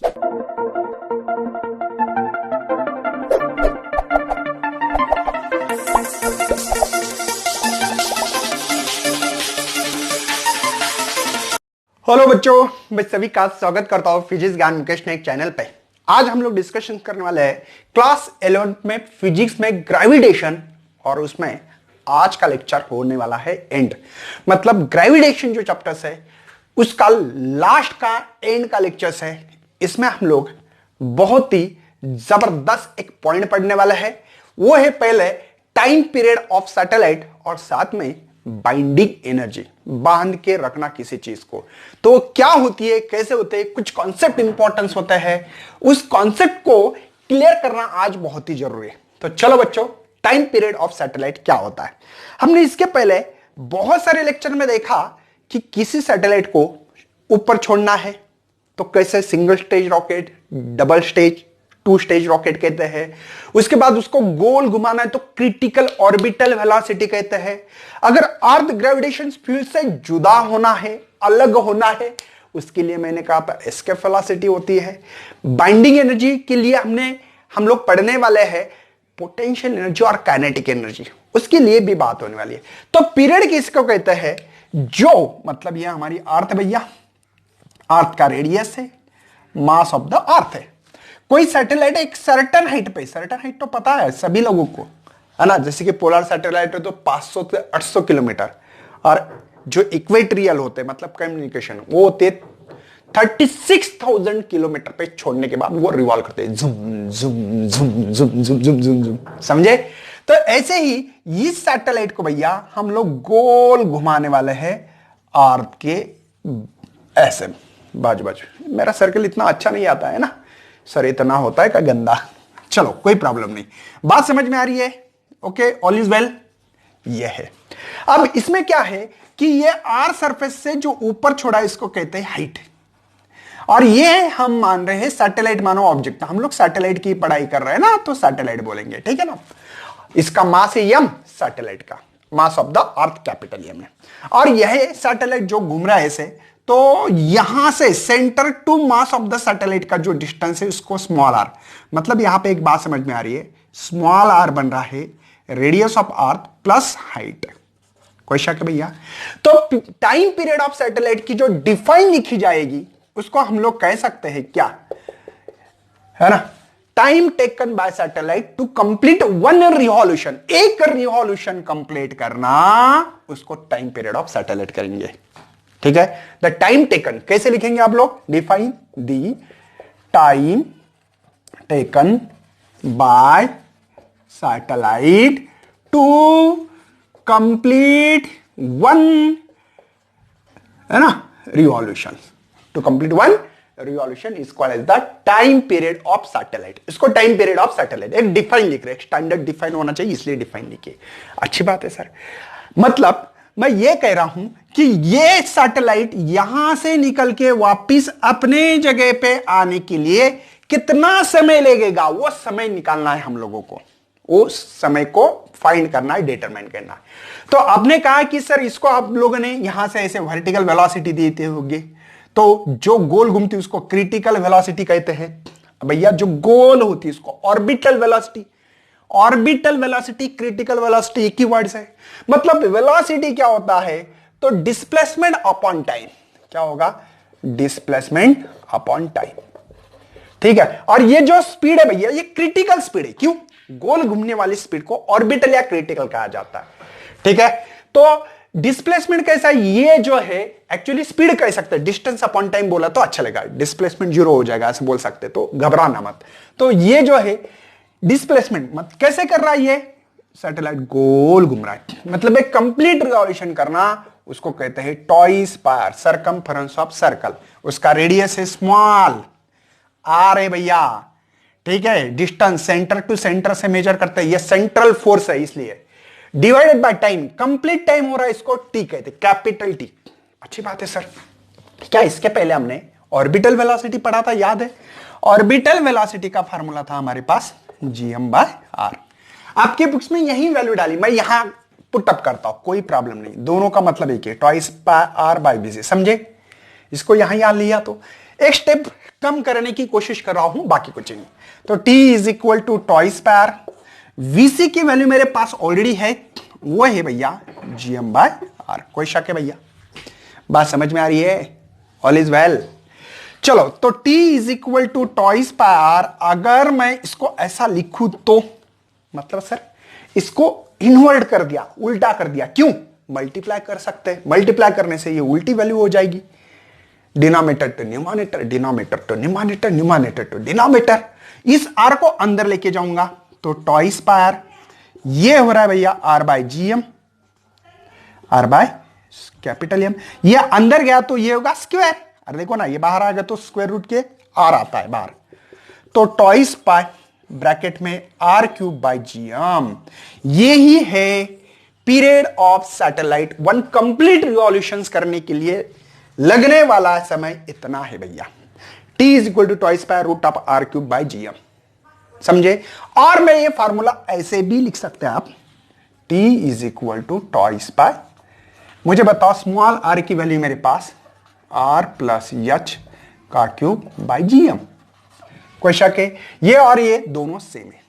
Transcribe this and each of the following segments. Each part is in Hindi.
हेलो बच्चों, मैं सभी का स्वागत करता हूं फिजिक्स ज्ञान मुकेश नायक चैनल पे। आज हम लोग डिस्कशन करने वाले हैं क्लास 11 में फिजिक्स में ग्रेविटेशन, और उसमें आज का लेक्चर होने वाला है एंड। मतलब ग्रेविटेशन जो चैप्टर्स है उसका लास्ट का एंड का लेक्चर्स है। इसमें हम लोग बहुत ही जबरदस्त एक पॉइंट पढ़ने वाला है, वो है पहले टाइम पीरियड ऑफ सैटेलाइट और साथ में बाइंडिंग एनर्जी, बांध के रखना किसी चीज को। तो क्या होती है, कैसे होते हैं, कुछ कॉन्सेप्ट इंपॉर्टेंस होता है, उस कॉन्सेप्ट को क्लियर करना आज बहुत ही जरूरी है। तो चलो बच्चों, टाइम पीरियड ऑफ सैटेलाइट क्या होता है। हमने इसके पहले बहुत सारे लेक्चर में देखा कि किसी सैटेलाइट को ऊपर छोड़ना है तो कैसे single stage rocket, double stage, 2 stage rocket कहते हैं। उसके बाद उसको गोल घुमाना है तो क्रिटिकल ऑर्बिटल वेलोसिटी कहते हैं। अगर अर्थ ग्रेविटेशन फील्ड से जुदा होना है, अलग होना है, उसके लिए मैंने कहा था एस्केप वेलोसिटी होती है। बाइंडिंग एनर्जी के लिए हम लोग पढ़ने वाले हैं पोटेंशियल एनर्जी और काइनेटिक एनर्जी, उसके लिए भी बात होने वाली है। तो पीरियड किसको कहते हैं, जो मतलब ये हमारी अर्थ भैया, अर्थ का रेडियस है, मास ऑफ द अर्थ है। कोई सैटेलाइट एक सर्टेन हाइट पे, सर्टेन हाइट तो पता है सभी लोगों को, है ना, जैसे कि पोलर सैटेलाइट है तो 500 से 800 किलोमीटर, और जो इक्वेटोरियल होते हैं मतलब कम्युनिकेशन, वो होते 36,000 किलोमीटर पे छोड़ने के बाद वो रिवॉल्व करते हैं, झुम झुम झुम झुम झुम झुम झुम झुम, समझे। तो ऐसे ही इस सैटेलाइट को भैया हम लोग गोल घुमाने वाले हैं अर्थ के ऐसे बाजू बाजू। मेरा सर्कल इतना अच्छा नहीं आता है ना सर, इतना होता है क्या गंदा। चलो कोई प्रॉब्लम नहीं, बात समझ में आ रही है। Okay, all is well. ये है। अब इसमें क्या है कि ये आर सरफेस से जो ऊपर छोड़ा है इसको कहते हैं हाइट, और ये हम मान रहे हैं सैटेलाइट मानो ऑब्जेक्ट। हम लोग सैटेलाइट की पढ़ाई कर रहे हैं ना, तो सैटेलाइट बोलेंगे, ठीक है ना। इसका मास है यम, सैटेलाइट का मास of the earth capital M है, और यह सैटेलाइट जो घूम रहा है ऐसे, तो यहां से centre to mass of the satellite का जो डिस्टेंस है उसको स्मॉल आर, मतलब यहां पे एक बात समझ में आ रही है, स्मॉल आर बन रहा है radius of earth plus height. कोई शक है भैया। तो टाइम पीरियड ऑफ सैटेलाइट की जो डिफाइन लिखी जाएगी उसको हम लोग कह सकते हैं क्या, है ना, time taken by satellite to complete one revolution, एक रिवॉल्यूशन कंप्लीट करना, उसको टाइम पीरियड ऑफ सैटेलाइट करेंगे। ठीक है, द टाइम टेकन कैसे लिखेंगे आप लोग, define the time taken by satellite to complete one, है ना, revolution, to complete one revolution is called as the time period of satellite. इसको टाइम पीरियड ऑफ सैटेलाइट एक डिफाइन लिख रहे हैं, स्टैंडर्ड डिफाइन होना चाहिए इसलिए डिफाइन लिखिए। अच्छी बात है सर। मतलब मैं ये कह रहा हूं कि ये सैटेलाइट यहां से निकल के वापिस अपने जगह पे आने के लिए कितना समय लगेगा, वो समय निकालना है हम लोगों को, वो समय को फाइंड करना है, डिटरमाइन करना है। तो आपने कहा कि सर इसको आप लोगों ने यहां से ऐसे वर्टिकल वेलोसिटी देते होंगे, तो जो गोल घूमती है उसको क्रिटिकल वेलोसिटी कहते हैं भैया, जो गोल होती है उसको orbital velocity. Orbital velocity, critical velocity एक ही वर्ड्स है। मतलब वेलोसिटी क्या होता है, तो डिस्प्लेसमेंट अपॉन टाइम। क्या होगा, डिस्प्लेसमेंट अपॉन टाइम, ठीक है। और ये जो स्पीड है भैया, ये क्रिटिकल स्पीड है। क्यों, गोल घूमने वाली स्पीड को ऑर्बिटल या क्रिटिकल कहा जाता है, ठीक है। तो डिस्प्लेसमेंट कैसा है, ये जो है एक्चुअली स्पीड कह सकते हैं, डिस्टेंस अपॉन टाइम बोला तो अच्छा लगेगा, डिस्प्लेसमेंट 0 हो जाएगा ऐसे बोल सकते, तो घबराना मत। तो ये जो है डिस्प्लेसमेंट मत कैसे कर रहा है, ये सैटेलाइट गोल घूम रहा है, मतलब एक कंप्लीट रिवॉल्यूशन करना, उसको कहते हैं टॉइस पर सरकमफेरेंस ऑफ सर्कल। उसका रेडियस है स्मॉल आर है भैया, ठीक है। डिस्टेंस सेंटर टू सेंटर से मेजर करते हैं, ये सेंट्रल फोर्स है, इसलिए divided by time, complete time हो रहा है, इसको टी कहते हैं, कैपिटल टी। अच्छी बात है सर। क्या इसके पहले हमने ऑर्बिटल वेलोसिटी पढ़ा था, याद है। ऑर्बिटल वेलोसिटी का फार्मूला था हमारे पास gm/r। आपके बुक्स में यही वैल्यू डाली, मैं यहां पुट अप करता हूं, कोई प्रॉब्लम नहीं, दोनों का मतलब एक है, ट्वाइस r/bc, समझे। इसको यहां लिया तो एक स्टेप कम करने की कोशिश कर रहा हूं, बाकी कुछ नहीं। तो t is equal to two pi square, VC की वैल्यू मेरे पास ऑलरेडी है, वो है भैया gm बाय r। कोई शक है भैया? बात समझ में आ रही है? All is well. चलो, तो t is equal to two pi by r, अगर मैं इसको ऐसा लिखूं तो मतलब सर इसको इन्वर्ट कर दिया, उल्टा कर दिया, क्यों? मल्टीप्लाई कर सकते हैं, मल्टीप्लाई करने से ये उल्टी वैल्यू हो जाएगी, denominator to numerator, denominator to numerator, numerator to denominator. इस r को अंदर लेके जाऊंगा तो टॉइस बाय r, ये हो रहा है भैया r by gm, r by capital M। ये अंदर गया तो ये होगा स्क्वायर, अरे देखो ना, ये बाहर आ गया तो स्क्वायर रूट के r आता है बाहर, तो टॉइस बाय ब्रैकेट में r क्यूब बाय gm। ये ही है period of satellite. One complete revolutions करने के लिए लगने वाला समय इतना है भैया, t is equal to two pi by root of r cube by gm। समझे? और मैं ये फार्मूला ऐसे भी लिख सकते हैं आप, t is equal to two pi by, मुझे बताओ स्मॉल r की वैल्यू मेरे पास r प्लस एच का क्यूब बाय gm। कोई शक है? ये और ये दोनों सेम है,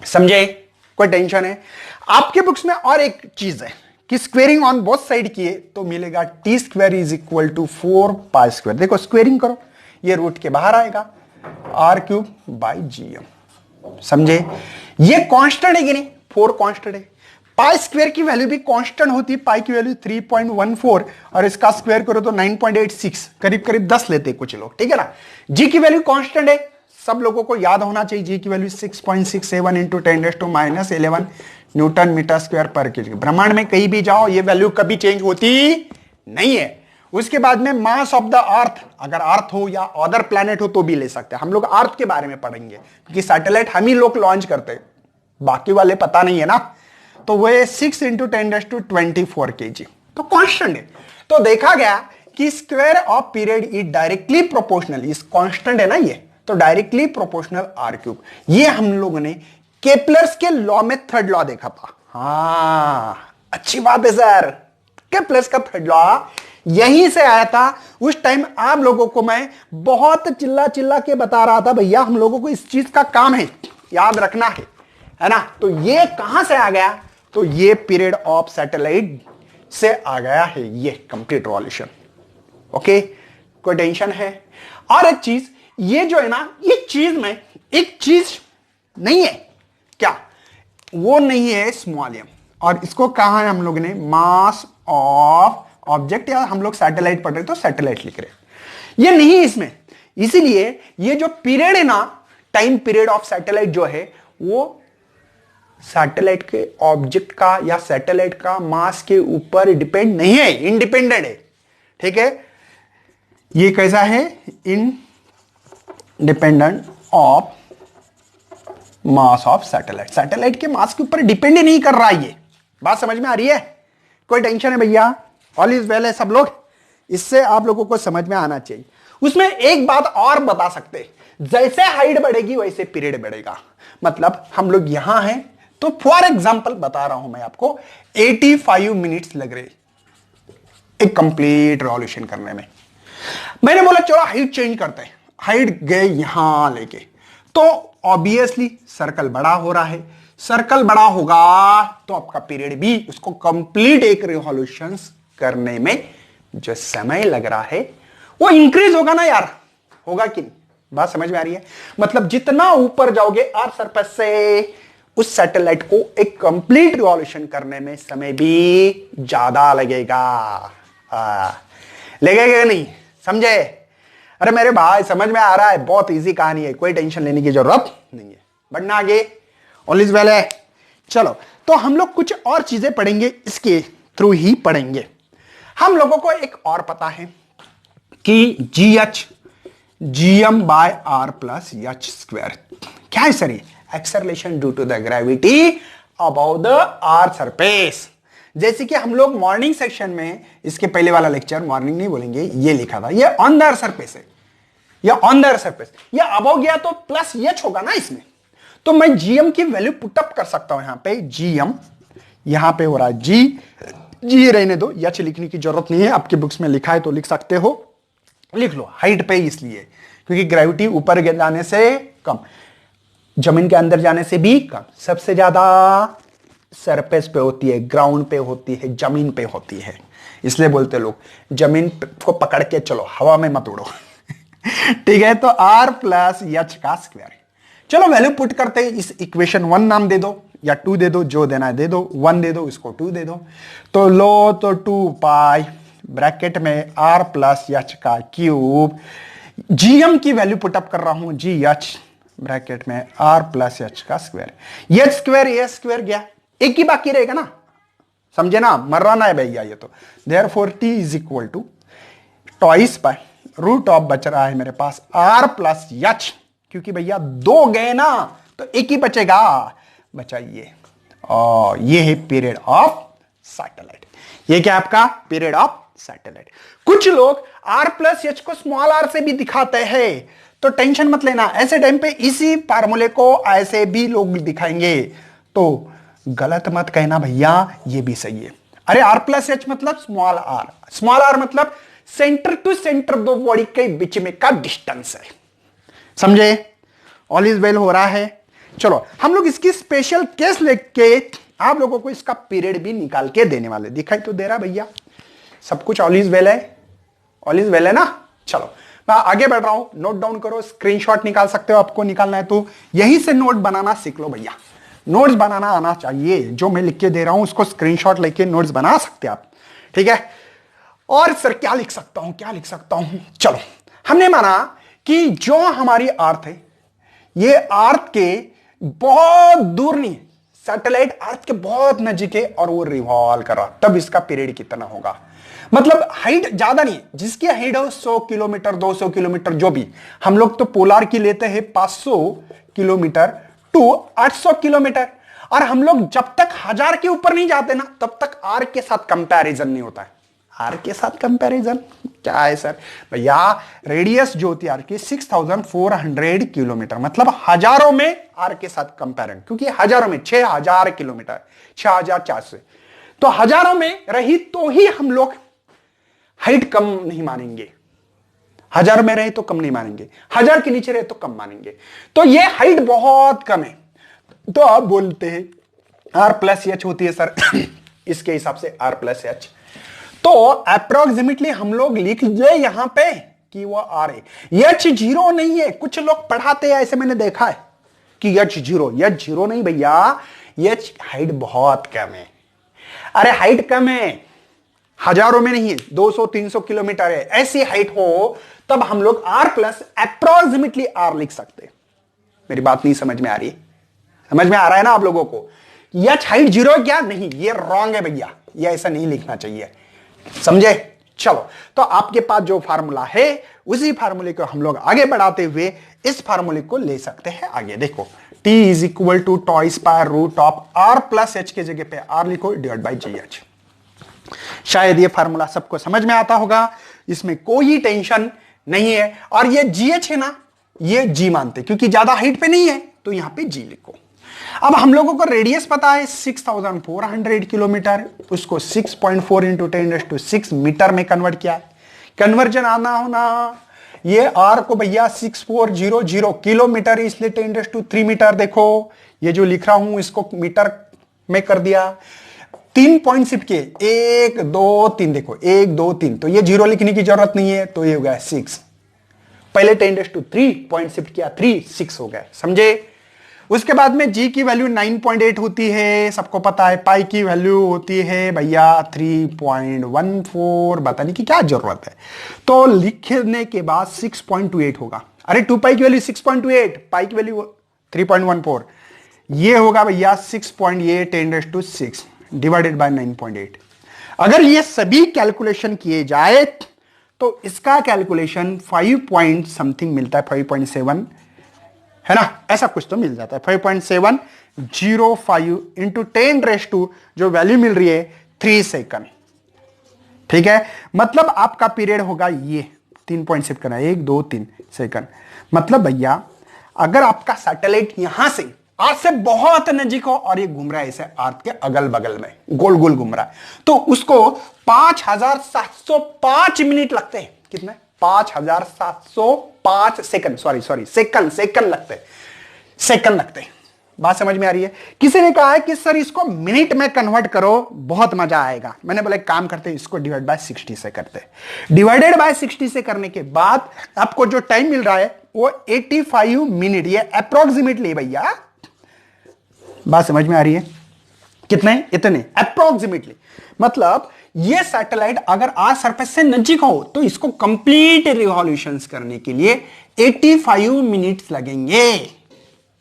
समझे? कोई टेंशन है? आपके बुक्स में और एक चीज है कि स्क्वेयरिंग ऑन बोथ साइड किए तो मिलेगा T square is equal to 4 pi square. देखो स्क्वेयरिंग करो, ये रूट के बाहर आएगा, r क्यूब बाय gm। समझे? ये कांस्टेंट है कि नहीं? 4 कांस्टेंट है, पाई स्क्वायर की वैल्यू भी कांस्टेंट होती है, पाई की वैल्यू 3.14 और इसका स्क्वायर करो तो 9.86, करीब करीब 10 लेते हैं कुछ लोग, ठीक है ना। जी की वैल्यू कांस्टेंट है, सब लोगों को याद होना चाहिए, जी की value 6.67 into 10⁻⁻11 newton metre square पर केजी। ब्रह्मांड में कहीं भी जाओ ये वैल्यू कभी चेंज होती नहीं है। उसके बाद में मास ऑफ द अर्थ, अगर अर्थ हो या अदर प्लैनेट हो तो भी ले सकते हैं। हम लोग अर्थ के बारे में पढ़ेंगे क्योंकि सैटेलाइट हम ही लोग लॉन्च करते हैं, बाकी वाले पता नहीं है ना। तो वह 6 इंटू 10⁻24 केजी, तो कांस्टेंट है। तो देखा गया कि square of period is directly proportional, इस कांस्टेंट है ना ये, तो डायरेक्टली प्रोपोर्शनल r क्यूब। ये हम लोगों ने केपलर्स के लॉ में थर्ड लॉ देखा था। हाँ, अच्छी बात है सर, केपलर्स का थर्ड लॉ यहीं से आया था। उस टाइम आप लोगों को मैं बहुत चिल्ला चिल्ला के बता रहा था, भैया हम लोगों को इस चीज का काम है, याद रखना है ना। तो ये कहां से आ गया? तो ये पीरियड ऑफ सैटेलाइट से आ गया है, ये कंप्लीट रिवॉल्यूशन। ओके, कोई टेंशन है? और एक चीज, ये जो है ना, इस चीज में एक चीज नहीं है, क्या वो नहीं है? Small m। और इसको कहा है हम लोग ने? मास ऑफ ऑब्जेक्ट, या हम लोग सैटेलाइट पढ़ रहे तो सैटेलाइट लिख रहे, ये नहीं इसमें। इसीलिए ये जो पीरियड है ना, टाइम पीरियड ऑफ सैटेलाइट जो है, वो सैटेलाइट के ऑब्जेक्ट का या सैटेलाइट का मास के ऊपर डिपेंड नहीं है, इंडिपेंडेंट है, ठीक है। ये कैसा है? Independent of mass of satellite, satellite के मास के ऊपर डिपेंड ही नहीं कर रहा है। ये बात समझ में आ रही है? कोई टेंशन है भैया? ऑल इज वेल है सब लोग? इससे आप लोगों को समझ में आना चाहिए। उसमें एक बात और बता सकते हैं, जैसे हाइट बढ़ेगी वैसे पीरियड बढ़ेगा। मतलब हम लोग यहां हैं तो फॉर एग्जांपल बता रहा हूं मैं आपको, 85 मिनट्स लग रहे एक कंप्लीट रिवॉल्यूशन करने में। मैंने बोला चलो हाइट चेंज करते हैं, हाइट गए यहां लेके, तो ऑब्वियसली सर्कल बड़ा हो रहा है, सर्कल बड़ा होगा तो आपका पीरियड भी, उसको कंप्लीट एक रिवॉल्यूशन करने में जो समय लग रहा है वो इंक्रीज होगा ना यार, होगा कि नहीं? बात समझ में आ रही है? मतलब जितना ऊपर जाओगे अर्थ सरफेस से, उस सैटेलाइट को एक कंप्लीट रिवॉल्यूशन करने में समय भी ज्यादा लगेगा। लगेगा नहीं? समझे? अरे मेरे भाई समझ में आ रहा है, बहुत इजी कहानी है, कोई टेंशन लेने की जरूरत नहीं है। बढ़ना आगे, ऑल इज वेल है। चलो, तो हम लोग कुछ और चीजें पढ़ेंगे, इसके थ्रू ही पढ़ेंगे। हम लोगों को एक और पता है कि GH GM by R plus H square क्या है सर? ये acceleration due to the gravity about the earth surface. जैसे कि हम लोग मॉर्निंग सेक्शन में, इसके पहले वाला लेक्चर, मॉर्निंग नहीं बोलेंगे, ये लिखा था, ये ऑन द अर्थ सरफेस है, या ऑन द अर्थ सरफेस, ये अबव गया तो प्लस H होगा ना इसमें। तो मैं GM की वैल्यू पुटअप कर सकता हूं यहां पे, GM यहां पे हो रहा है G रहने दो, H लिखने की जरूरत नहीं है, आपके बुक्स में लिखा है तो लिख सकते हो। लिख लो हाइट पे, इसलिए क्योंकि ग्रेविटी ऊपर जाने से कम, जमीन के अंदर जाने से भी कम, सबसे ज्यादा सरफेस पे होती है, ग्राउंड पे होती है, जमीन पे होती है। इसलिए बोलते लोग जमीन को पकड़ के चलो, हवा में मत उड़ो। ठीक है, तो r प्लस एच का स्क्वायर। चलो वैल्यू पुट करते हैं, इस इक्वेशन 1 नाम दे दो या 2 दे दो, जो देना है दे दो, 1 दे दो, इसको 2 दे दो। तो लो तो 2 पाई ब्रैकेट में r प्लस एच का क्यूब, जीएम की वैल्यू पुटअप कर रहा हूं, जी एच ब्रैकेट में r प्लस एच का स्क्वायर, एच स्क्वायर ए स्क्वायर गया, एक ही बाकी रहेगा ना, समझे ना, मर्राना है भैया ये तो। Therefore t is equal to twice by root of, बच रहा है मेरे पास r प्लस एच, क्योंकि भैया 2 गए ना तो एक ही बचेगा, बचा ये, और ये है पीरियड ऑफ सैटेलाइट। ये क्या आपका पीरियड ऑफ सैटेलाइट। कुछ लोग r प्लस एच को स्मॉल r से भी दिखाते हैं, तो टेंशन मत लेना, ऐसे टाइम पे इसी फार्मूले को ऐसे भी लोग दिखाएंगे, तो गलत मत कहना भैया, ये भी सही है। अरे r प्लस एच मतलब स्मॉल r मतलब सेंटर टू सेंटर दो बॉडी के बीच में का डिस्टेंस है, समझे, ऑल इज वेल हो रहा है। चलो हम लोग इसकी स्पेशल केस लेके आप लोगों को इसका पीरियड भी निकाल के देने वाले, दिखाई तो दे रहा भैया, सब कुछ ऑल इज वेल है, ऑल इज वेल है ना। चलो मैं आगे बढ़ रहा हूं, नोट डाउन करो, स्क्रीनशॉट निकाल सकते हो, आपको निकालना है तो यहीं से नोट बनाना सीख लो भैया, नोट्स बनाना आना चाहिए, जो मैं लिख के दे रहा हूं उसको स्क्रीनशॉट लेके नोट्स बना सकते हैं आप, ठीक है। और सर क्या लिख सकता हूं, क्या लिख सकता हूं, चलो हमने माना कि जो हमारी अर्थ है ये अर्थ के बहुत दूर नहीं, सैटेलाइट अर्थ के बहुत नजीक है और वो रिवॉल्व कर रहा, तब इसका पीरियड कितना होगा, मतलब हाइट ज्यादा नहीं, जिसकी हाइट हो 100 किलोमीटर 200 किलोमीटर जो भी, हम लोग तो पोलार की लेते हैं 500 किलोमीटर टू 800 किलोमीटर, और हम लोग जब तक 1000 के ऊपर नहीं जाते ना तब तक आर के साथ कंपैरिजन नहीं होता है। आर के साथ कंपैरिजन क्या है सर, भैया रेडियस जो होती है आर की 6400 किलोमीटर, मतलब हजारों में आर के साथ कंपेरिजन, क्योंकि हजारों में 6000 किलोमीटर 6400, तो हजारों में रही तो ही हम लोग हाइट कम नहीं मानेंगे, 1000 में रहे तो कम नहीं मानेंगे, 1000 के नीचे रहे तो कम मानेंगे, तो ये हाइट बहुत कम है, तो आप बोलते हैं आर प्लस एच होती है सर। इसके हिसाब से आर प्लस एच, तो अप्रोक्सीमेटली हम लोग लिख दे यहां पे कि वो आर है, एच जीरो नहीं है, कुछ लोग पढ़ाते हैं ऐसे, मैंने देखा है कि एच जीरो नहीं भैया, एच हाइट बहुत कम है, अरे हाइट कम है, हजारों में नहीं है, 200-300 किलोमीटर है, ऐसी हाइट हो तब हम लोग आर प्लस अप्रोक्सीमेटली आर लिख सकते। मेरी बात नहीं समझ में आ रही है, समझ में आ रहा है ना आप लोगों को, एच हाइट जीरो क्या नहीं, ये रॉन्ग है भैया, ये ऐसा नहीं लिखना चाहिए, समझे। चलो तो आपके पास जो फार्मूला है उसी फार्मूले को हम लोग आगे बढ़ाते हुए इस फार्मूले को ले सकते हैं आगे। देखो t is equal to two pi power root of r plus h के जगह पे r लिखो डिवाइड बाई जी एच। शायद ये फार्मूला सबको समझ में आता होगा, इसमें कोई टेंशन नहीं है, और ये जी एच है ना, ये जी मानते क्योंकि ज्यादा हाइट पे नहीं है तो यहां पे जी लिखो। अब हम लोगों को रेडियस पता है 6400 किलोमीटर, उसको 6.4 इंटू 10⁶ मीटर में कन्वर्ट किया, कन्वर्जन आना होना, ये आर को भैया 6400 किलोमीटर इसलिए 10⁻³ मीटर, देखो ये जो लिख रहा हूं इसको मीटर में कर दिया, 3 पॉइंट शिफ्ट किए 1 2 3, देखो 1 2 3, तो ये जीरो लिखने की जरूरत नहीं है, तो ये हो गया 6, पहले 10⁻³ पॉइंट शिफ्ट किया 3 6 हो गया, समझे। उसके बाद में जी की वैल्यू 9.8 होती है, सबको पता है, पाई की वैल्यू होती है भैया 3.14, बताने की क्या जरूरत है, तो लिखने के बाद 6.28 होगा, अरे 2 पाई की वैल्यू 6.28, पाई की वैल्यू 3.14, ये होगा भैया 6.8 10⁻⁶ डिवाइडेड बाय 9.8। अगर ये सभी कैलकुलेशन किए जाए तो इसका कैलकुलेशन 5 पॉइंट समथिंग मिलता है, 5.7 है ना, ऐसा कुछ तो मिल जाता है, 5.705 इंटू 10⁻⁴ जो वैल्यू मिल रही है 3 सेकंड, ठीक है। मतलब आपका पीरियड होगा ये 3 पॉइंट शिफ्ट करना, 1 2 3 सेकंड, मतलब भैया अगर आपका सैटेलाइट यहां से अर्थ से बहुत नजीक हो और ये घूम रहा है ऐसे अर्थ के अगल बगल में गोल गोल घूम रहा है, तो उसको 5705 मिनट लगते हैं, कितना 5705 सेकंड, सॉरी सेकंड लगते। बात समझ में आ रही है? किसी ने कहा है कि सर इसको मिनट में कन्वर्ट करो, बहुत मजा आएगा। मैंने बोला एक काम करते हैं, इसको डिवाइड बाय 60 से करते हैं। डिवाइडेड बाय 60 से करने के बाद आपको जो टाइम मिल रहा है वो 85 मिनट, ये अप्रोक्सीमेटली भैया। बात समझ में आ रही है? कितने? इतने अप्रोक्सीमेटली। मतलब ये सैटेलाइट अगर अर्थ सरफेस से नजीक हो तो इसको कंप्लीट रिवॉल्यूशंस करने के लिए 85 मिनट्स लगेंगे,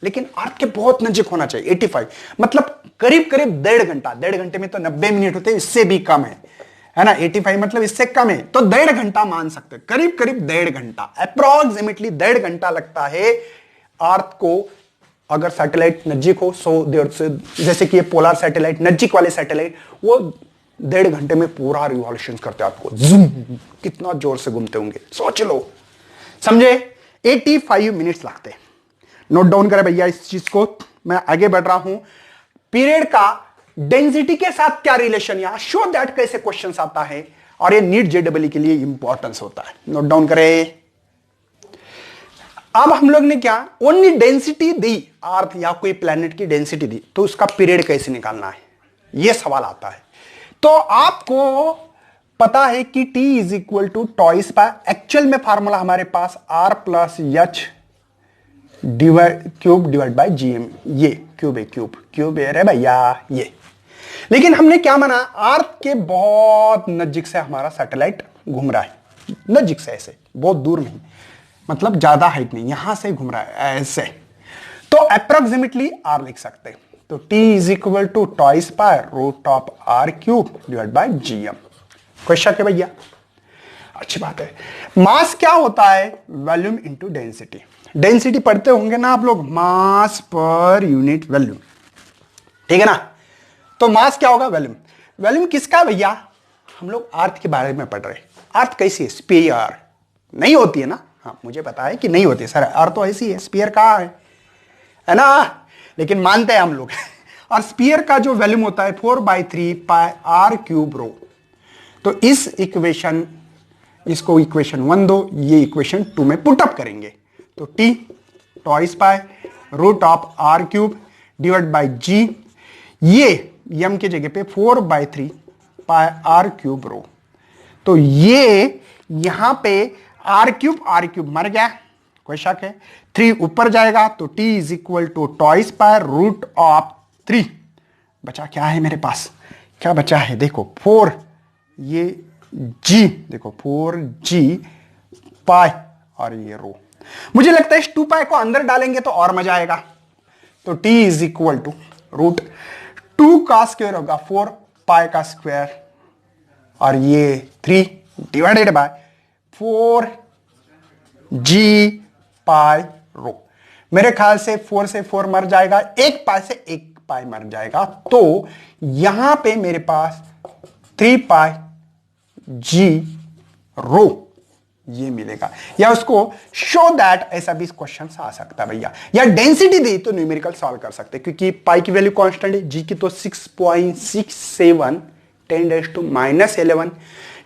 लेकिन अर्थ के बहुत नजीक होना चाहिए। 85 मतलब करीब 1.5 घंटा। 1.5 घंटे में तो 90 मिनट होते हैं, इससे भी कम है ना। 85 मतलब इससे कम है, तो 1.5 घंटा मान सकते हैं। करीब 1.5 घंटा, अप्रोक्सीमेटली 1.5 घंटा लगता है अर्थ को अगर सैटेलाइट नजीक हो। जैसे कि ये पोलर सैटेलाइट, नजीक वाले सैटेलाइट, वो 1.5 घंटे में पूरा रिवॉल्यूशन करते हैं आपको। जूम, कितना जोर से घूमते होंगे, सोच लो। समझे? 85 मिनट्स लगते हैं। नोट डाउन करें भैया इस चीज को। मैं आगे बढ़ रहा हूं। पीरियड का डेंसिटी के साथ क्या रिलेशन, यहां शो दैट कैसे क्वेश्चन आता है, और ये नीट जेडब्ल्यू के लिए इंपॉर्टेंस होता है। नोट डाउन करें। अब हम लोग ने क्या, ओनली डेंसिटी दी, अर्थ या कोई प्लैनेट की डेंसिटी दी, तो उसका पीरियड कैसे निकालना है, यह सवाल आता है। तो आपको पता है कि T is equal to two pi by, actual में फार्मूला हमारे पास R plus h cube divide by GM। ये क्यूब है रे भैया ये। लेकिन हमने क्या माना, अर्थ के बहुत नजीक से हमारा सैटेलाइट घूम रहा है, नजीक से, ऐसे बहुत दूर नहीं, मतलब ज्यादा हाइट नहीं, यहां से घूम रहा है ऐसे, तो अप्रोक्सीमेटली R लिख सकते हैं। तो T is equal to two pi by root of R cube divide by GM। Question है भैया, अच्छी बात है। मास क्या होता है, वॉल्यूम इंटू डेंसिटी। डेंसिटी पढ़ते होंगे ना आप लोग, मास पर यूनिट वॉल्यूम, ठीक है ना। तो मास क्या होगा, वॉल्यूम। वॉल्यूम किसका भैया, हम लोग अर्थ के बारे में पढ़ रहे हैं। अर्थ कैसी है, स्फीयर नहीं होती है ना। हाँ मुझे पता है कि नहीं होती सर, अर्थ तो ऐसी है, स्फीयर कहाँ है ना, लेकिन मानते हैं हम लोग। और स्फीयर का जो वॉल्यूम होता है 4/3 पाई R क्यूब रो। तो इस इक्वेशन, इसको इक्वेशन 1 दो, ये इक्वेशन 2 में पुटअप करेंगे। तो T two pi by root of R cube divide by G, ये m की जगह पे 4/3 पाई R क्यूब रो। तो ये यहां पे R क्यूब मर गया, कोई शक है। 3 ऊपर जाएगा तो T is equal to two pi by root of 3। बचा क्या है मेरे पास, क्या बचा है देखो, 4, ये G देखो 4G पाई और ये रो। मुझे लगता है इस 2 पाई को अंदर डालेंगे तो और मजा आएगा। तो T is equal to root 2 का स्क्वायर होगा 4 पाई का स्क्वायर, और ये 3 डिवाइडेड बाय 4G पाई रो। मेरे ख्याल से 4 से 4 मर जाएगा, 1 पाई से 1 पाई मर जाएगा। तो यहां पे मेरे पास 3 पाई G रो ये मिलेगा। या उसको शो दैट, ऐसा भी क्वेश्चन आ सकता है भैया। या डेंसिटी दी तो न्यूमेरिकल सॉल्व कर सकते हैं, क्योंकि पाई की वैल्यू कांस्टेंट है, G की तो 6.67 10⁻11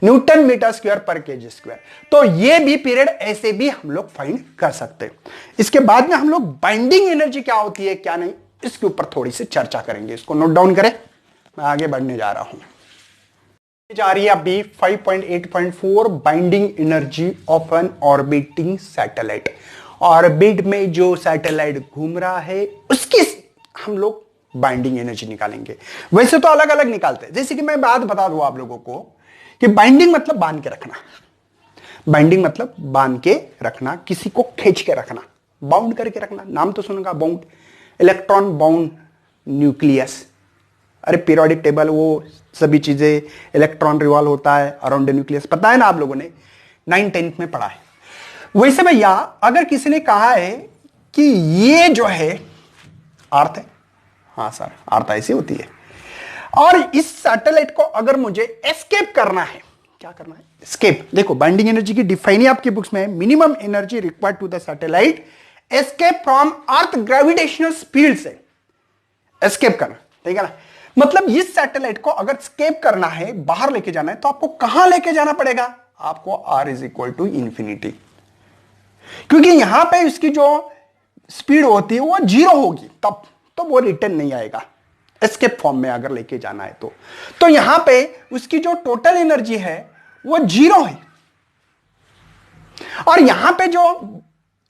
न्यूटन मीटर स्क्वायर पर केजी स्क्वायर। तो ये भी पीरियड ऐसे भी हम लोग फाइंड कर सकते हैं। इसके बाद में हम लोग बाइंडिंग एनर्जी क्या होती है क्या नहीं, इसके ऊपर थोड़ी सी चर्चा करेंगे। इसको नोट डाउन करें, मैं आगे बढ़ने जा रहा हूं। जा रही है अभी 5.8.4 binding energy of an orbiting satellite. Orbit में जो सैटेलाइट घूम रहा है उसकी हम लोग बाइंडिंग एनर्जी निकालेंगे। वैसे तो अलग अलग निकालते हैं, जैसे कि मैं बात बता दूं आप लोगों को कि बाइंडिंग मतलब बांध के रखना। बाइंडिंग मतलब बांध के रखना, किसी को खींच के रखना, बाउंड करके रखना। नाम तो सुनूंगा बाउंड, इलेक्ट्रॉन बाउंड न्यूक्लियस। अरे पीरियोडिक टेबल, वो सभी चीजें, इलेक्ट्रॉन रिवॉल्व होता है अराउंड न्यूक्लियस, पता है ना आप लोगों ने, 9th-10th में पढ़ा है। वैसे भैया अगर किसी ने कहा है कि ये जो है अर्थ है, हाँ सर अर्थ ऐसी होती है, और इस सैटेलाइट को अगर मुझे एस्केप करना है, क्या करना है, एस्केप। देखो बाइंडिंग एनर्जी की डिफाइन ही आपकी बुक्स में है, minimum energy required to the satellite escape from earth gravitational field से एस्केप करना, ठीक है ना। मतलब इस सैटेलाइट को अगर एस्केप करना है, बाहर लेके जाना है, तो आपको कहां लेके जाना पड़ेगा, आपको r is equal to infinity, क्योंकि यहां पे इसकी जो स्पीड होती है वो 0 होगी, तब तो वो रिटर्न नहीं आएगा एस्केप फॉर्म में अगर लेके जाना है तो यहां पे उसकी जो टोटल एनर्जी है वो 0 है, और यहां पे जो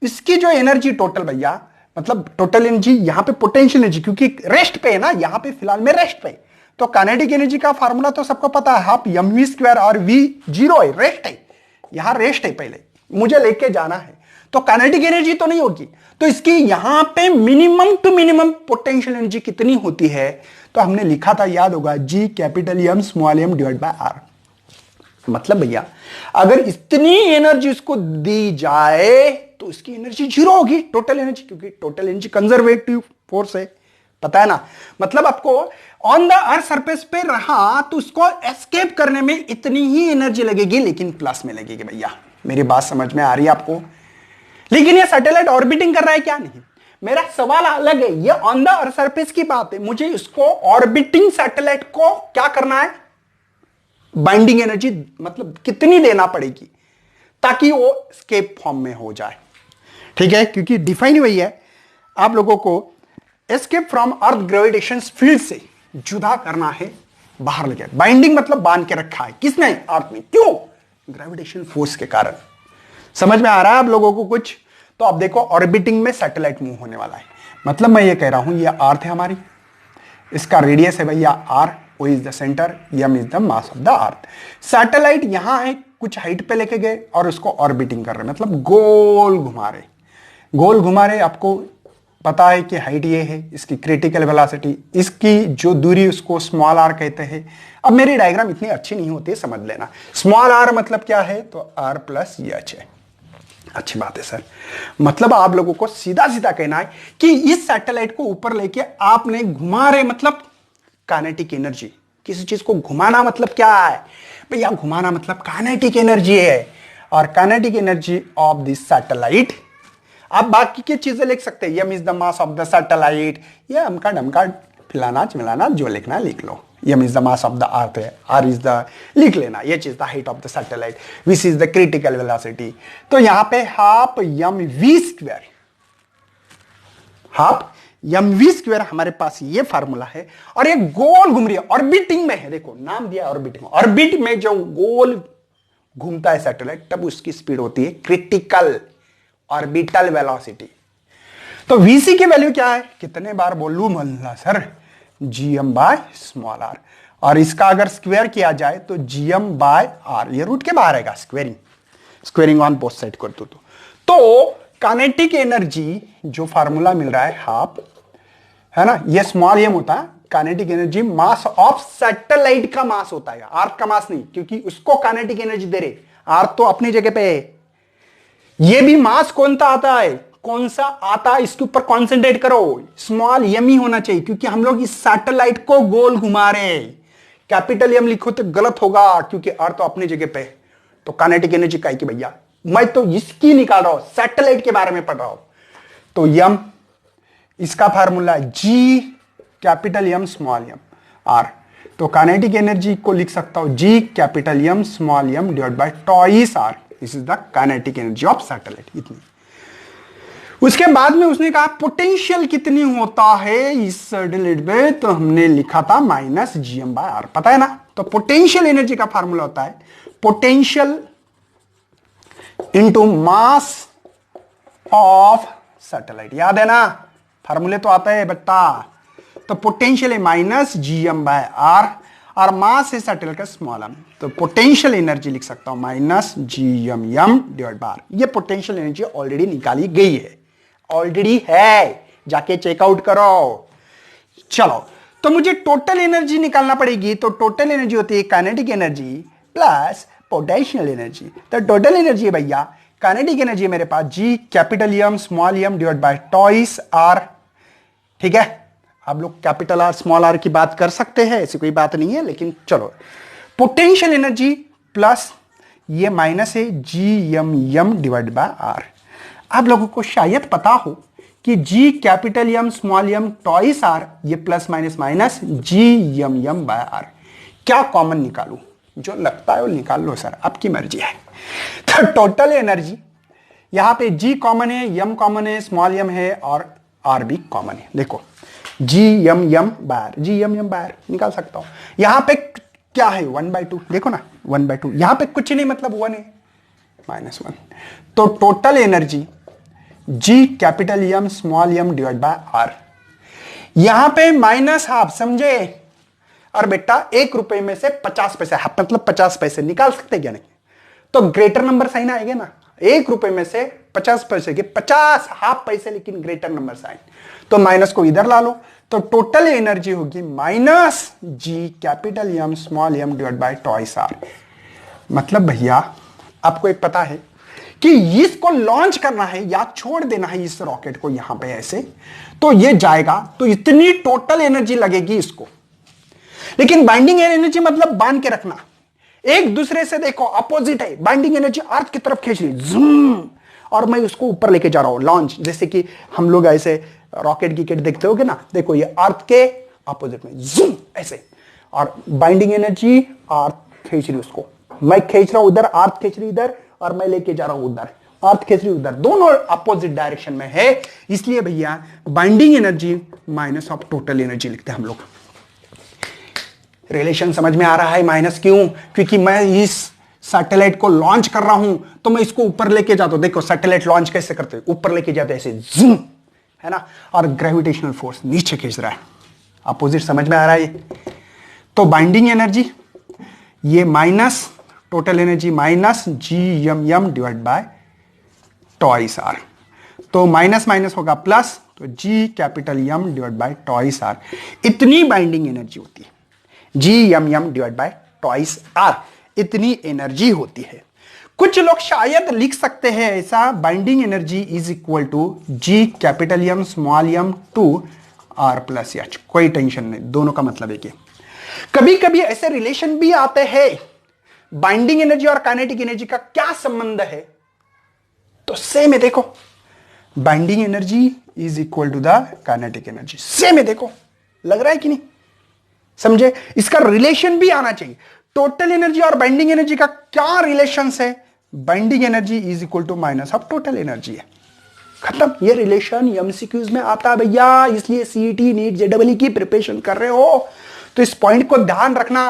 इसकी जो एनर्जी टोटल भैया, मतलब टोटल एनर्जी यहां पे पोटेंशियल एनर्जी, क्योंकि रेस्ट पे है ना, यहां पे फिलहाल में रेस्ट पे, तो काइनेटिक एनर्जी का फार्मूला तो सबको पता है, हाफ एम वी स्क्वायर, और वी 0 है, रेस्ट है, यहां रेस्ट है, पहले मुझे लेके जाना है, तो काइनेटिक एनर्जी तो नहीं होगी, तो इसकी यहां पे minimum to minimum potential energy कितनी होती है, तो हमने लिखा था, याद होगा, G capital M small M divide by R. मतलब भैया अगर इतनी एनर्जी इसको दी जाए तो इसकी एनर्जी 0 होगी, टोटल एनर्जी, क्योंकि टोटल एनर्जी कंजर्वेटिव फोर्स है, पता है ना। मतलब आपको ऑन द अर्थ सरफेस पे रहा तो उसको एस्केप करने में इतनी ही एनर्जी लगेगी, लेकिन प्लस में लगेगी। भैया मेरी बात समझ में आ रही है आपको? लेकिन ये सैटेलाइट ऑर्बिटिंग कर रहा है क्या? नहीं, मेरा सवाल अलग है, ये ऑन द अर्थ सरफेस की बात है, मुझे इसको ऑर्बिटिंग सैटेलाइट को क्या करना है, बाइंडिंग एनर्जी मतलब कितनी देना पड़ेगी ताकि वो एस्केप फॉर्म में हो जाए, ठीक है, क्योंकि डिफाइन वही है, आप लोगों को escape from earth gravitation field से जुदा करना है, बाहर लेके। बाइंडिंग मतलब बांध के रखा है, किसने? अर्थ में। क्यों? ग्रेविटेशन फोर्स के कारण। समझ में आ रहा है आप लोगों को कुछ? तो आप देखो ऑर्बिटिंग में सैटेलाइट मूव होने वाला है, मतलब मैं ये कह रहा हूं, ये अर्थ है हमारी, इसका रेडियस है भैया R, O is the centre, m is the mass of the earth. Satellite यहां है, कुछ हाइट पे लेके गए और उसको ऑर्बिटिंग कर रहे, मतलब गोल घुमा रहे, गोल घुमा रहे। आपको पता है कि हाइट ये है, इसकी क्रिटिकल वेलोसिटी, इसकी जो दूरी उसको स्मॉल आर कहते हैं। अब मेरी डायग्राम इतनी अच्छी नहीं होती है, समझ लेना। स्मॉल आर मतलब क्या है, तो r प्लस एच है। अच्छी बात है सर, मतलब आप लोगों को सीधा सीधा कहना है कि इस सैटेलाइट को ऊपर लेके आपने घुमा रहे, मतलब काइनेटिक एनर्जी। किसी चीज को घुमाना मतलब क्या है भैया? घुमाना मतलब काइनेटिक एनर्जी है, और kinetic energy of this satellite, आप बाकी की चीजें लिख सकते हैं, m is the mass of the satellite, या अमका डमका फिलाना चिलाना जो लिखना लिख लो। m is the mass of the earth है, r इज द, लिख लेना, ये चीज the height of the satellite, v is the critical velocity. तो यहां पे half m v square, half m v square हमारे पास ये फार्मूला है, और ये गोल घूम रही है, ऑर्बिटिंग में है, देखो नाम दिया ऑर्बिटिंग। ऑर्बिट में जो गोल घूमता है सैटेलाइट, तब उसकी स्पीड होती है क्रिटिकल ऑर्बिटल वेलोसिटी। तो वीसी की वैल्यू क्या है? कितने बार बोलूं Malla sir? GM by small R, और इसका अगर स्क्वायर किया जाए तो जीएम बाय आर, ये रूट के बाहर आएगा, स्क्वेयरिंग ऑन बोथ साइड कर दो तो काइनेटिक एनर्जी जो फार्मूला मिल रहा है हाफ, है ना, ये स्मॉल एम होता है, kinetic energy mass of satellite का मास होता है, अर्थ का मास नहीं, क्योंकि उसको काइनेटिक एनर्जी दे रहे, अर्थ तो अपनी जगह पे है। ये भी मास कौन सा आता है, कौन सा आता है, इसके ऊपर कॉन्सेंट्रेट करो, स्मॉल एम ही होना चाहिए, क्योंकि हम लोग इस सैटेलाइट को गोल घुमा रहे हैं। कैपिटल एम लिखो तो गलत होगा, क्योंकि अर्थ तो अपनी जगह पे है। तो काइनेटिक एनर्जी का है कि भैया मैं तो इसकी निकाल रहा हूं, सैटेलाइट के बारे में पढ़ रहा हूं, तो यम, इसका formula G capital M small M R, तो काइनेटिक एनर्जी को लिख सकता हूं G capital M small M divide by twice R, this is the kinetic energy of satellite, इतनी। उसके बाद में उसने कहा पोटेंशियल कितनी होता है इस सैटेलाइट में, तो हमने लिखा था माइनस जीएम बाय आर, पता है ना। तो पोटेंशियल एनर्जी का फार्मूला होता है potential into mass of satellite, याद है ना, फार्मूले तो आता है बेटा। तो पोटेंशियल है माइनस जीएम बाय आर, और मास है सैटेलाइट का स्मॉल एम, तो पोटेंशियल एनर्जी लिख सकता हूं minus GM m divide by R. ये पोटेंशियल एनर्जी ऑलरेडी निकाली गई है, ऑलरेडी है, जाके चेकआउट करो। चलो, तो मुझे टोटल एनर्जी निकालना पड़ेगी, तो टोटल एनर्जी होती है kinetic energy plus potential energy. तो टोटल एनर्जी है भैया, काइनेटिक एनर्जी मेरे पास G capital M small M divide by twice R, ठीक है। आप लोग कैपिटल आर स्मॉल आर की बात कर सकते हैं, ऐसी कोई बात नहीं है, लेकिन चलो पोटेंशियल एनर्जी प्लस ये माइनस है G M M divide by R. आप लोगों को शायद पता हो कि G capital M small M twice R, ये plus minus minus G M M by R, क्या कॉमन निकालू? जो लगता है वो निकाल लो सर, आपकी मर्जी है। तो टोटल एनर्जी यहां पे G कॉमन है, M कॉमन है, स्मॉल m है और R भी कॉमन है। देखो G m बार, G m बार निकाल सकता हूं। यहां पे क्या है 1/2, देखो ना 1/2, यहां पे कुछ नहीं मतलब 1 है, -1। तो total energy G capital M small m divide bye R। यहां पे -½ समझे। और बेटा 1 रुपए में से 50 पैसे, मतलब 50 पैसे निकाल सकते क्या नहीं? तो ग्रेटर नंबर साइन आएगा ना, 1 रुपए में से 50 पैसे के 50 हाफ पैसे, लेकिन ग्रेटर नंबर साइन, तो माइनस को इधर ला लो। तो टोटल एनर्जी होगी -G capital M small m divide by twice R। मतलब भैया आपको एक पता है कि इसको लॉन्च करना है या छोड़ देना है इस रॉकेट को यहां पे ऐसे, तो ये जाएगा तो इतनी टोटल एनर्जी लगेगी इसको। लेकिन बाइंडिंग एनर्जी मतलब बांध के रखना, एक दूसरे से देखो अपोजिट है। बाइंडिंग एनर्जी अर्थ की तरफ खींच रही जूम, और मैं उसको ऊपर लेके जा रहा हूं लॉन्च, जैसे कि हम लोग ऐसे रॉकेट गिकेट देखते होगे ना, देखो ये अर्थ के अपोजिट में जूम ऐसे, और बाइंडिंग एनर्जी अर्थ खींच रही उसको, मैं खींच रहा हूं उधर, अर्थ खींच रही इधर, और मैं लेके जा रहा हूं उधर, अर्थ खींच रही उधर, दोनों अपोजिट डायरेक्शन में है। इसलिए भैया binding energy minus of total energy लिखते हैं हम लोग। रिलेशन समझ में आ रहा है? माइनस क्यों? क्योंकि मैं इस सैटेलाइट को लॉन्च कर रहा हूं, तो मैं इसको ऊपर लेके जाता हूं। देखो सैटेलाइट लॉन्च कैसे करते हैं, ऊपर लेके जाते हैं ऐसे जूम, है ना, और ग्रेविटेशनल फोर्स नीचे खींच रहा है, अपोजिट। समझ में आ रहा है? तो बाइंडिंग एनर्जी ये minus total energy minus GM divide by twice R। तो माइनस माइनस होगा प्लस, तो G capital M divide by twice R। इतनी बाइंडिंग एनर्जी होती है, GM divide by twice R, इतनी एनर्जी होती है। कुछ लोग शायद लिख सकते हैं ऐसा, binding energy is equal to G capital M small m two R plus H। कोई टेंशन नहीं, दोनों का मतलब एक ही। कभी कभी ऐसे रिलेशन भी आते हैं, बाइंडिंग एनर्जी और काइनेटिक एनर्जी का क्या संबंध है, तो सेम है। देखो binding energy is equal to the kinetic energy, same है। देखो लग रहा है कि नहीं? समझे? इसका रिलेशन भी आना चाहिए। टोटल एनर्जी और बाइंडिंग एनर्जी का क्या रिलेशन है? Binding energy is equal to minus of total energy है, खत्म। ये रिलेशन एमसीक्यूज में आता है भैया, इसलिए सीईटी नीट जेईई की प्रिपरेशन कर रहे हो तो इस पॉइंट को ध्यान रखना,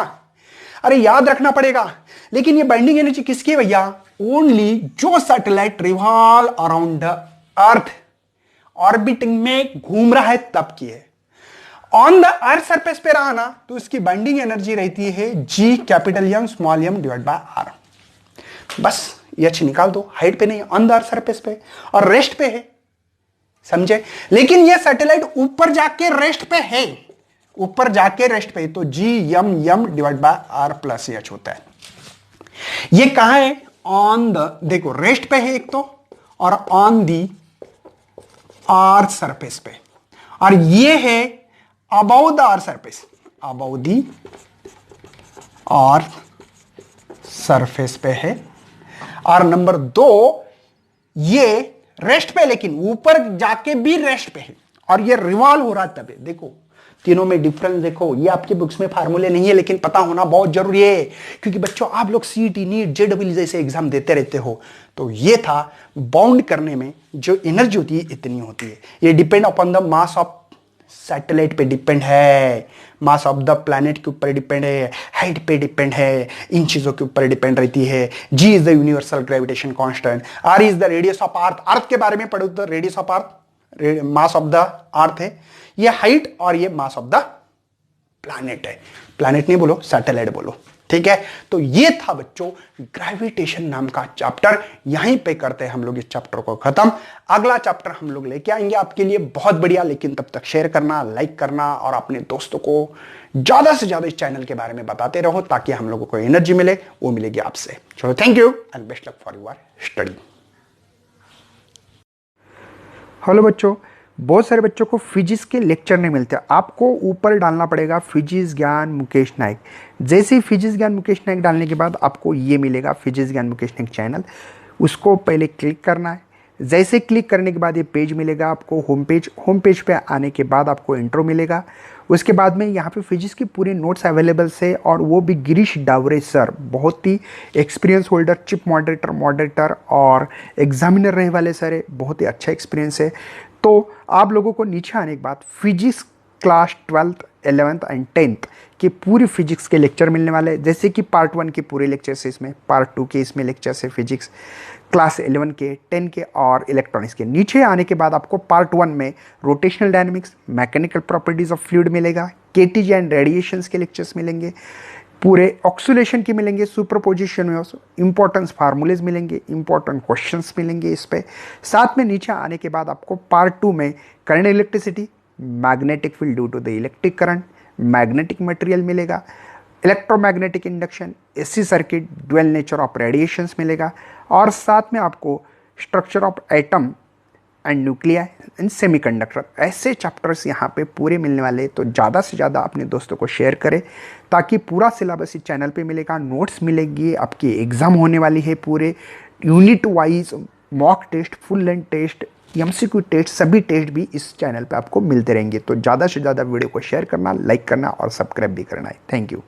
अरे याद रखना पड़ेगा। लेकिन ये बाइंडिंग एनर्जी किसकी है भैया? ओनली जो satellite revolve around the earth, orbiting में घूम रहा है तब की है। ऑन द अर्थ सरफेस पे रहा ना, तो इसकी बाइंडिंग एनर्जी रहती है G capital M small m divide bye R। बस H निकाल दो, हाइट पे नहीं, ऑन द अर्थ सरफेस पे, और रेस्ट पे है, समझे? लेकिन ये सैटेलाइट ऊपर जाके रेस्ट पे है, ऊपर जाके रेस्ट पे, तो GM divide bye R plus H होता है। ये कहां है? ऑन द, देखो रेस्ट पे है एक तो, और ऑन दी अर्थ सरफेस पे, और ये है above the earth surface, above the earth surface पे है। और नंबर 2 ये रेस्ट पे, लेकिन ऊपर जाके भी रेस्ट पे है, और ये रिवॉल्व हो रहा है तब है। देखो तीनों में डिफरेंस देखो, ये आपके बुक्स में फार्मूले नहीं है, लेकिन पता होना बहुत जरूरी है, क्योंकि बच्चों आप लोग सीईटी नीट जेईई जैसे एग्जाम देते रहते हो। तो ये था बाउंड करने में जो एनर्जी होती है इतनी होती है। ये depend upon the mass of satellite पे डिपेंड है, मास ऑफ द प्लैनेट के ऊपर डिपेंड है, हाइट पे डिपेंड है, इन चीजों के ऊपर डिपेंड रहती है। G is the universal gravitation constant, R is the radius of earth, earth के बारे में पढ़ो तो radius of earth mass of the earth है, ये हाइट, और ये मास ऑफ द प्लैनेट है। प्लैनेट नहीं बोलो, सैटेलाइट बोलो, ठीक है? तो ये था बच्चों ग्रेविटेशन नाम का चैप्टर। यहीं पे करते हैं हम लोग इस चैप्टर को खत्म। अगला चैप्टर हम लोग लेके आएंगे आपके लिए बहुत बढ़िया, लेकिन तब तक शेयर करना, लाइक करना, और अपने दोस्तों को ज्यादा से ज्यादा इस चैनल के बारे में बताते रहो, ताकि हम लोगों को एनर्जी मिले, वो मिलेगी आपसे। चलो thank you and best luck for your study. Hello बच्चों, बहुत सारे बच्चों को फिजिक्स के लेक्चर नहीं मिलते, आपको ऊपर डालना पड़ेगा फिजिक्स ज्ञान मुकेश नाइक। जैसे ही फिजिक्स ज्ञान मुकेश नाइक डालने के बाद आपको ये मिलेगा फिजिक्स ज्ञान मुकेश नाइक चैनल, उसको पहले क्लिक करना है। जैसे क्लिक करने के बाद ये पेज मिलेगा आपको, होम पेज पे आने के बाद आपको इंट्रो मिलेगा। उसके बाद में यहाँ पे फिजिक्स की पूरे नोट्स अवेलेबल से, और वो भी गिरीश डावरे सर, बहुत ही एक्सपीरियंस होल्डर, चिप मॉडरेटर और एग्जामिनर रहे वाले सर है, बहुत ही अच्छा एक्सपीरियंस है। तो आप लोगों को नीचे आने के बाद physics class 12th 11th and 10th के पूरी फिजिक्स के लेक्चर मिलने वाले हैं। जैसे कि पार्ट 1 के पूरे लेक्चर्स है इसमें, पार्ट 2 के इसमें लेक्चर्स है फिजिक्स क्लास 11 के, 10 के और इलेक्ट्रॉनिक्स के। नीचे आने के बाद आपको पार्ट 1 में rotational dynamics, mechanical properties of fluid मिलेगा, केटीजी एंड रेडिएशंस के लेक्चर्स मिलेंगे, पूरे ऑक्सीलेशन के मिलेंगे, सुपरपोजिशन में इंपॉर्टेंस फार्मूलेज मिलेंगे, इंपॉर्टेंट क्वेश्चंस मिलेंगे इस पे। साथ में नीचे आने के बाद आपको पार्ट 2 में current electricity, magnetic field due to the electric current, magnetic material मिलेगा, electromagnetic induction, AC circuit, dual nature of radiations मिलेगा, और साथ में आपको structure of atom and nuclei and semiconductor, ऐसे चैप्टर्स यहाँ पे पूरे मिलने वाले। तो ज़्यादा से ज़्यादा अपने दोस्तों को शेयर करें ताकि पूरा सिलेबस इस चैनल पे मिलेगा, नोट्स मिलेगी, आपकी एग्ज़ाम होने वाली है, पूरे unit wise mock test, full length test, MCQ test, सभी टेस्ट भी इस चैनल पे आपको मिलते रहेंगे। तो ज़्यादा से ज़्यादा वीडियो को शेयर करना, लाइक करना और सब्सक्राइब भी करना है। Thank you.